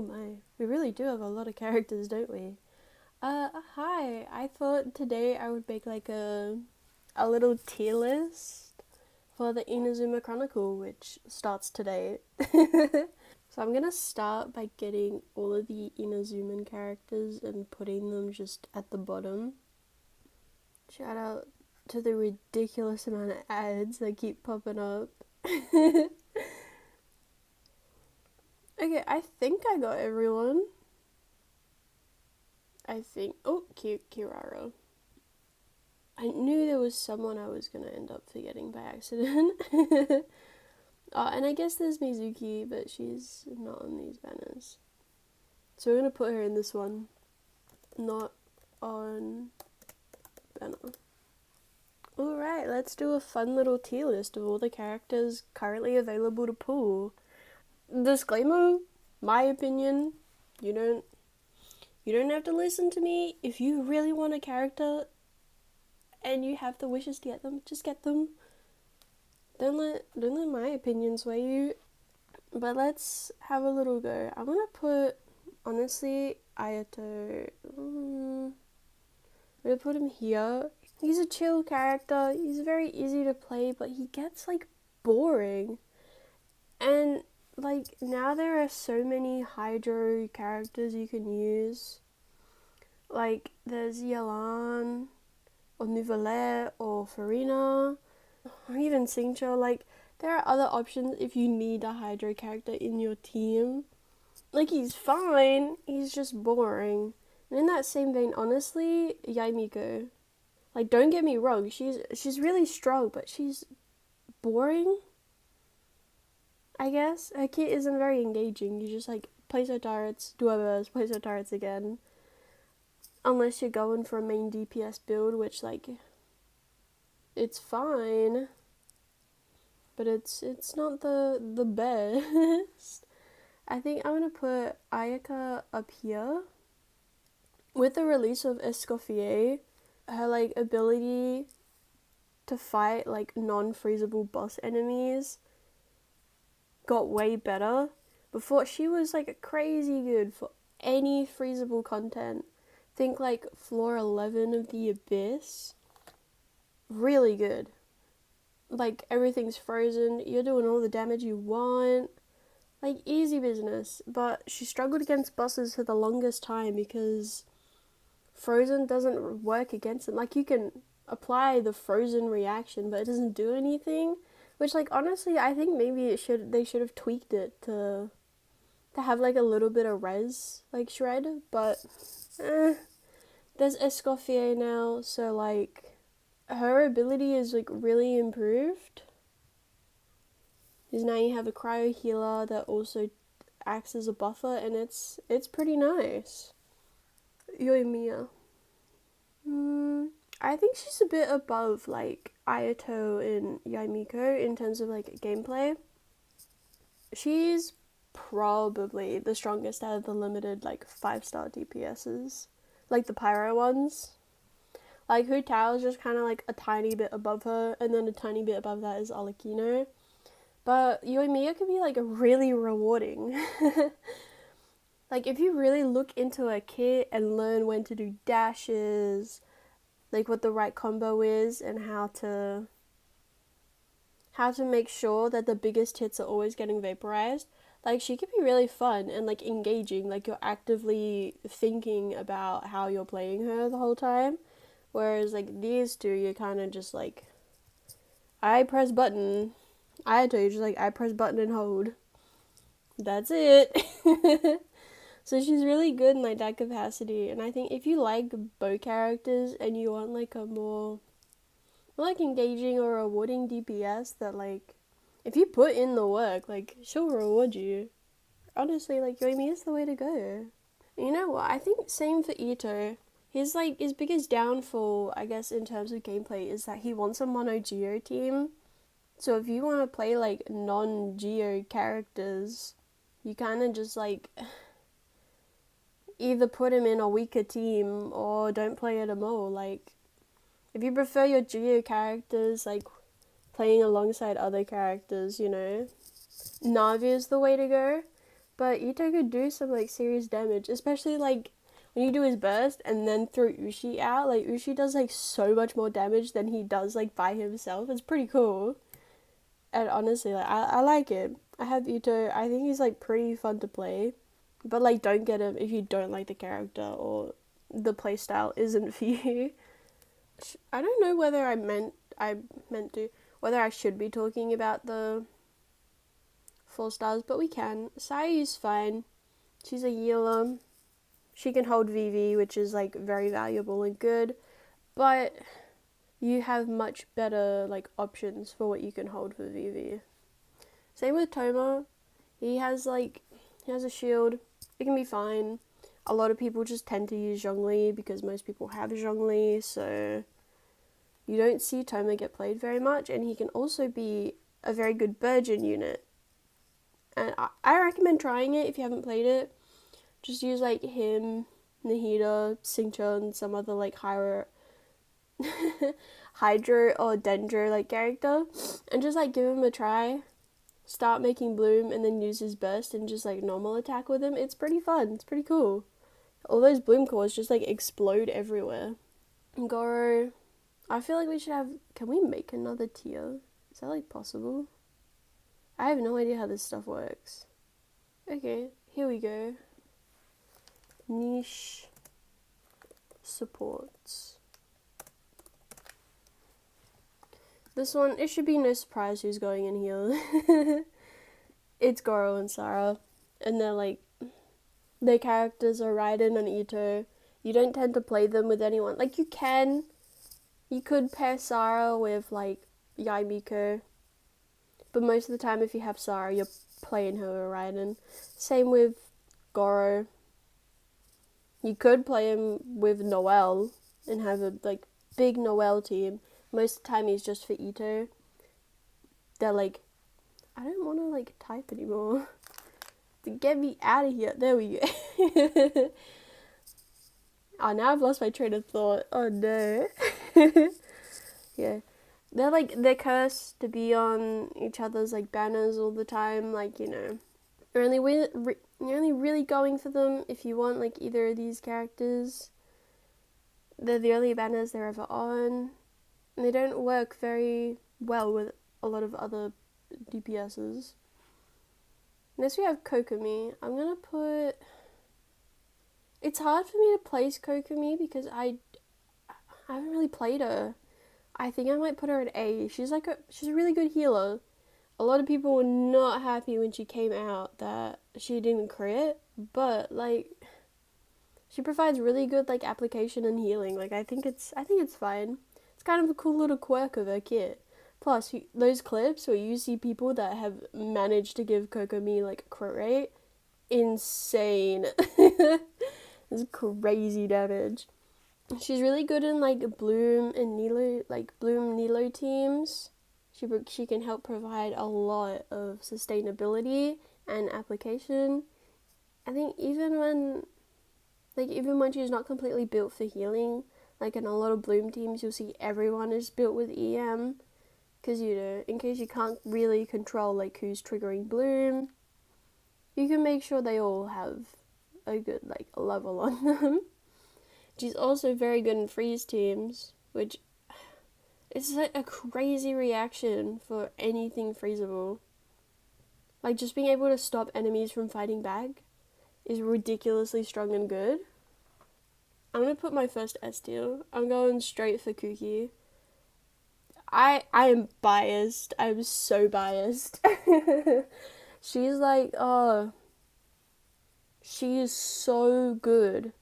Oh my, we really do have a lot of characters, don't we? Hi. I thought today I would make like a little tier list for the Inazuma Chronicle, which starts today. So I'm gonna start by getting all of the Inazuman characters and putting them just at the bottom. Shout out to the ridiculous amount of ads that keep popping up. Okay, I think I got everyone. I think. Oh, Kirara. I knew there was someone I was gonna end up forgetting by accident. Oh, and I guess there's Mizuki, but she's not on these banners. So we're gonna put her in this one, not on banner. Alright, let's do a fun little tier list of all the characters currently available to pull. Disclaimer, my opinion, you don't have to listen to me. If you really want a character and you have the wishes to get them, just get them. Don't let my opinion sway you. But let's have a little go. I'm gonna put, honestly, Ayato. I'm gonna put him here. He's a chill character. He's very easy to play, but he gets like boring. And like now there are so many Hydro characters you can use. Like there's Yelan, or Nouvelle, or Farina, or even Singcho. Like there are other options if you need a Hydro character in your team. Like he's fine, he's just boring. And in that same vein, honestly, Yae Miko. Like don't get me wrong, she's really strong, but she's boring. I guess her kit isn't very engaging. You just like place her turrets, do her burst, place her turrets again. Unless you're going for a main DPS build, which like it's fine, but it's not the best. I think I'm gonna put Ayaka up here. With the release of Escoffier, her like ability to fight like non-freezable boss enemies got way better. Before she was like crazy good for any freezable content. Think like floor 11 of the Abyss. Really good. Like everything's frozen, you're doing all the damage you want. Like easy business. But she struggled against bosses for the longest time because frozen doesn't work against them. Like you can apply the frozen reaction, but it doesn't do anything. Which like honestly, I think maybe they should have tweaked it to have like a little bit of res like shred, but there's Escoffier now, so like her ability is like really improved. Because now you have a cryo healer that also acts as a buffer, and it's pretty nice. Yoimiya. I think she's a bit above like Ayato and Yae Miko in terms of like gameplay. She's probably the strongest out of the limited like 5-star DPSs, like the pyro ones. Like Hu Tao is just kind of like a tiny bit above her, and then a tiny bit above that is Alakino. But Yoimiya can be like really rewarding. Like if you really look into a kit and learn when to do dashes, like what the right combo is, and how to make sure that the biggest hits are always getting vaporized, like she can be really fun and like engaging. Like you're actively thinking about how you're playing her the whole time. Whereas like these two, you're kind of just like, I press button. I told you, just like I press button and hold. That's it. So she's really good in like that capacity. And I think if you like bow characters and you want like a more like engaging or rewarding DPS, that like if you put in the work, like she'll reward you. Honestly, like Yoimi is the way to go. And you know what? I think same for Ito. His biggest downfall, I guess, in terms of gameplay is that he wants a mono Geo team. So if you want to play like non-Geo characters, you kind of just like either put him in a weaker team or don't play it at all. Like if you prefer your Geo characters like playing alongside other characters, Navi is the way to go. but Ito could do some like serious damage, especially like when you do his burst and then throw Ushi out. Like Ushi does like so much more damage than he does like by himself. It's pretty cool. And honestly, like I like it. I have Ito. I think he's like pretty fun to play. But like don't get him if you don't like the character or the playstyle isn't for you. I don't know whether whether I should be talking about the 4 stars, but we can. Sayu's fine. She's a healer. She can hold VV, which is like very valuable and good, but you have much better like options for what you can hold for VV. Same with Toma. He has a shield. It can be fine. A lot of people just tend to use Zhongli because most people have Zhongli, so you don't see Toma get played very much, and he can also be a very good Burgeon unit. And I recommend trying it if you haven't played it. Just use like him, Nahida, Xingqiu, some other like higher Hydro or Dendro like character, and just like give him a try. Start making Bloom and then use his burst and just like normal attack with him. It's pretty fun. It's pretty cool. All those Bloom cores just like explode everywhere. Goro, I feel like we should have. Can we make another tier? Is that like possible? I have no idea how this stuff works. Okay, here we go. Niche supports. This one, it should be no surprise who's going in here. It's Goro and Sarah. And they're like, their characters are Raiden and Ito. You don't tend to play them with anyone. Like, you could pair Sarah with, like, Yae Miko. But most of the time, if you have Sarah, you're playing her with Raiden. Same with Goro. You could play him with Noelle and have a, like, big Noelle team. Most of the time, he's just for Ito. They're like, I don't want to, like, type anymore. To get me out of here. There we go. Oh, now I've lost my train of thought. Oh, no. Yeah. They're cursed to be on each other's, like, banners all the time. Like, you know, you're only really going for them if you want, like, either of these characters. They're the only banners they're ever on. And they don't work very well with a lot of other DPSs. Next we have Kokomi. I'm gonna put... It's hard for me to place Kokomi because I haven't really played her. I think I might put her at A. She's a really good healer. A lot of people were not happy when she came out that she didn't crit, but like she provides really good like application and healing. Like I think it's fine. It's kind of a cool little quirk of her kit. Plus, those clips where you see people that have managed to give Kokomi like a crit rate, insane. It's crazy damage. She's really good in like Bloom and nilou, like Bloom nilou teams. She can help provide a lot of sustainability and application. I think even when she's not completely built for healing, like in a lot of Bloom teams, you'll see everyone is built with EM. Because, you know, in case you can't really control, like, who's triggering Bloom, you can make sure they all have a good, like, level on them. She's also very good in freeze teams, which is like a crazy reaction for anything freezable. Like, just being able to stop enemies from fighting back is ridiculously strong and good. I'm going to put my first S tier. I'm going straight for Kuki. I am biased. I'm so biased. She's like, she is so good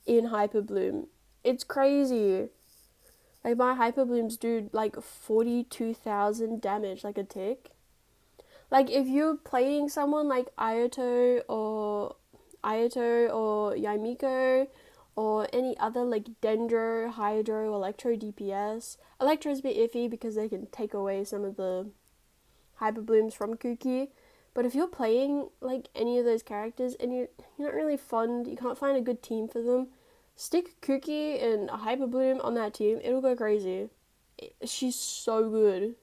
in Hyper Bloom. It's crazy. Like, my Hyper Blooms do, like, 42,000 damage, like, a tick. Like, if you're playing someone like Ayato or Yae Miko, or any other like Dendro, Hydro, Electro DPS. Electro's a bit iffy because they can take away some of the Hyper Blooms from Kuki. But if you're playing like any of those characters and you're not really fond, you can't find a good team for them, stick Kuki and a Hyper Bloom on that team, it'll go crazy. She's so good.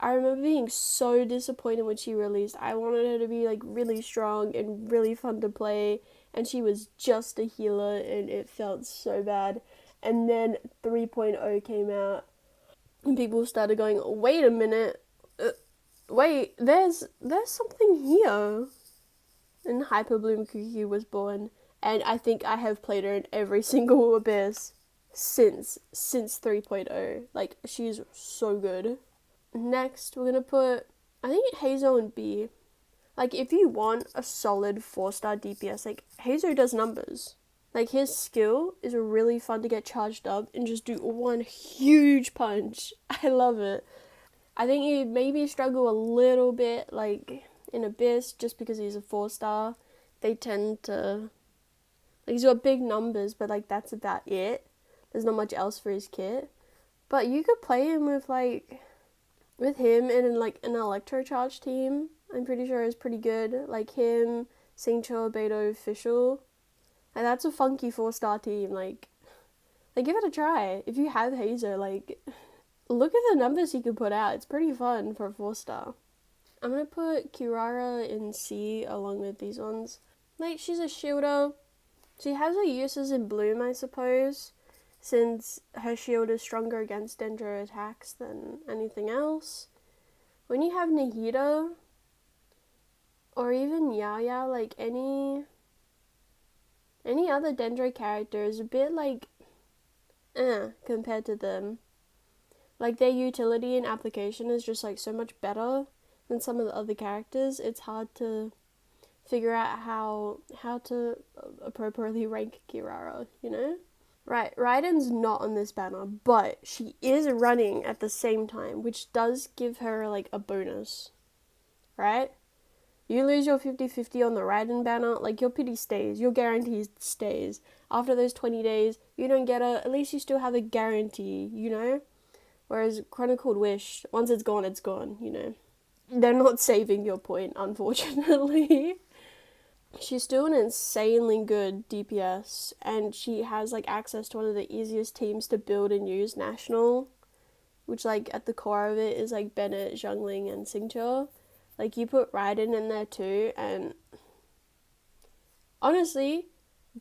I remember being so disappointed when she released. I wanted her to be like really strong and really fun to play, and she was just a healer, and it felt so bad. And then 3.0 came out, and people started going, "Wait a minute, wait, there's something here." And Hyper Bloom Kuki was born, and I think I have played her in every single Abyss since 3.0. Like, she's so good. Next, we're gonna put, I think, Hazo and B. Like, if you want a solid 4-star DPS, like, Hazo does numbers. Like, his skill is really fun to get charged up and just do one huge punch. I love it. I think he maybe struggle a little bit, like, in Abyss, just because he's a 4-star. They tend to, like, he's got big numbers, but, like, that's about it. There's not much else for his kit. But you could play him with him in, like, an Electro Charge team. I'm pretty sure is pretty good. Like, him, Singcho, Beto, Official. And that's a funky 4-star team. Like, give it a try. If you have Hazer, like, look at the numbers he could put out. It's pretty fun for a 4-star. I'm gonna put Kirara in C along with these ones. Like, she's a shielder. She has her uses in Bloom, I suppose, since her shield is stronger against Dendro attacks than anything else. When you have Nahida, or even Yae, like, any other Dendro character is a bit, like, compared to them. Like, their utility and application is just, like, so much better than some of the other characters. It's hard to figure out how to appropriately rank Kirara, you know? Right, Raiden's not on this banner, but she is running at the same time, which does give her, like, a bonus, right? You lose your 50-50 on the Raiden banner, like, your pity stays, your guarantee stays. After those 20 days, you don't get a, at least you still have a guarantee, you know? Whereas Chronicle Wish, once it's gone, you know? They're not saving your point, unfortunately. She's still an insanely good DPS, and she has, like, access to one of the easiest teams to build and use, National, which, like, at the core of it is, like, Bennett, Zhongling, and Xingqiu. Like, you put Raiden in there too, and honestly,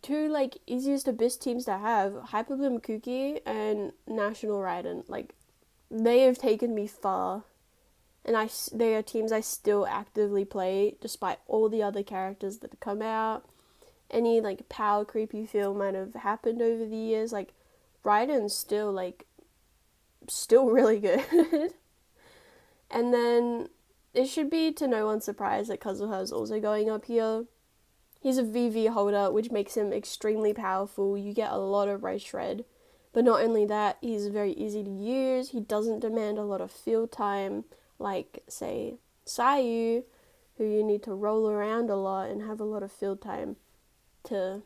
two, like, easiest Abyss teams to have, Hyperbloom Kuki and National Raiden, like, they have taken me far. And they are teams I still actively play, despite all the other characters that come out. Any, like, power creep you feel might have happened over the years. Like, Raiden's still, like, still really good. And then, it should be to no one's surprise that Kazuha is also going up here. He's a VV holder, which makes him extremely powerful. You get a lot of Ray Shred. But not only that, he's very easy to use. He doesn't demand a lot of field time, like, say, Sayu, who you need to roll around a lot and have a lot of field time to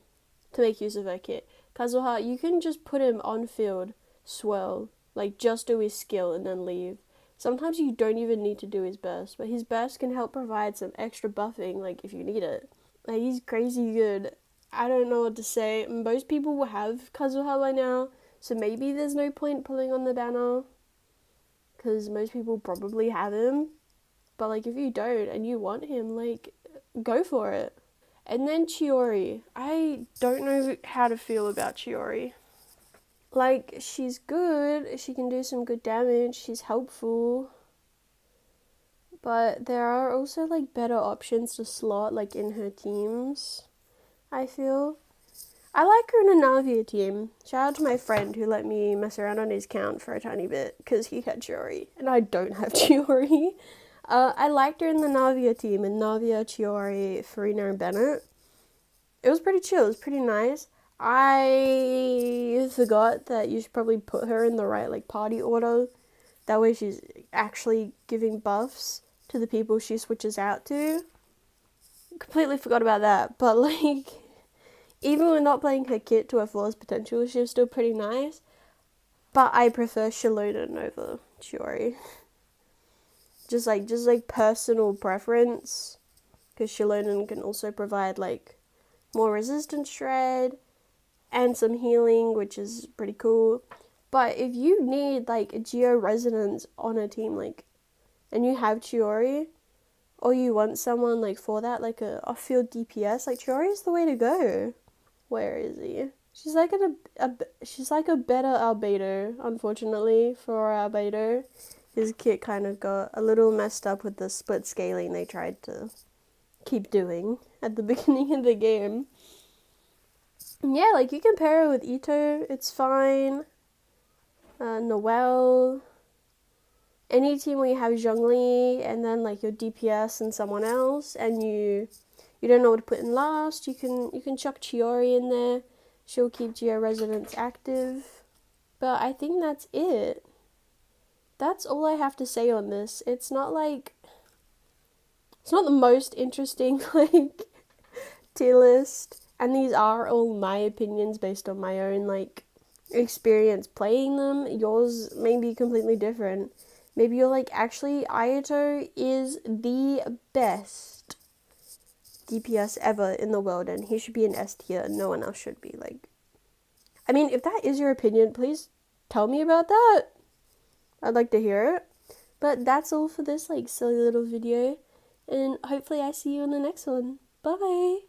make use of her kit. Kazuha, you can just put him on field, swirl, like, just do his skill and then leave. Sometimes you don't even need to do his burst, but his burst can help provide some extra buffing, like, if you need it. Like, he's crazy good. I don't know what to say. Most people will have Kazuha by now, so maybe there's no point pulling on the banner, because most people probably have him. But, like, if you don't and you want him, like, go for it. And then Chiori. I don't know how to feel about Chiori. Like, she's good. She can do some good damage. She's helpful. But there are also, like, better options to slot, like, in her teams, I feel. I like her in a Navia team. Shout out to my friend who let me mess around on his count for a tiny bit, because he had Chiori, and I don't have Chiori. I liked her in the Navia team, and Navia, Chiori, Farina, and Bennett. It was pretty chill, it was pretty nice. I forgot that you should probably put her in the right, like, party order. That way she's actually giving buffs to the people she switches out to. Completely forgot about that, but, like, even when not playing her kit to her fullest potential, she was still pretty nice. But I prefer Shilonen over Chiori. Just like personal preference. Because Shilonen can also provide, like, more resistance shred and some healing, which is pretty cool. But if you need, like, a Geo Resonance on a team, like, and you have Chiori, or you want someone like for that, like a off-field DPS, like Chiori is the way to go. Where is he? She's like she's like a better albedo, unfortunately for our albedo. His kit kind of got a little messed up with the split scaling they tried to keep doing at the beginning of the game. Yeah, like you can pair her with Ito, it's fine. Noelle. Any team where you have Zhongli and then like your DPS and someone else, and you don't know what to put in last, you can chuck Chiori in there. She'll keep Geo Residence active. But I think that's it. That's all I have to say on this. It's not the most interesting like tier list, and these are all my opinions based on my own like experience playing them. Yours may be completely different. Maybe you're like, actually, Ayato is the best DPS ever in the world, and he should be an S tier, and no one else should be. Like, I mean, if that is your opinion, please tell me about that. I'd like to hear it. But that's all for this, like, silly little video, and hopefully I see you in the next one. Bye!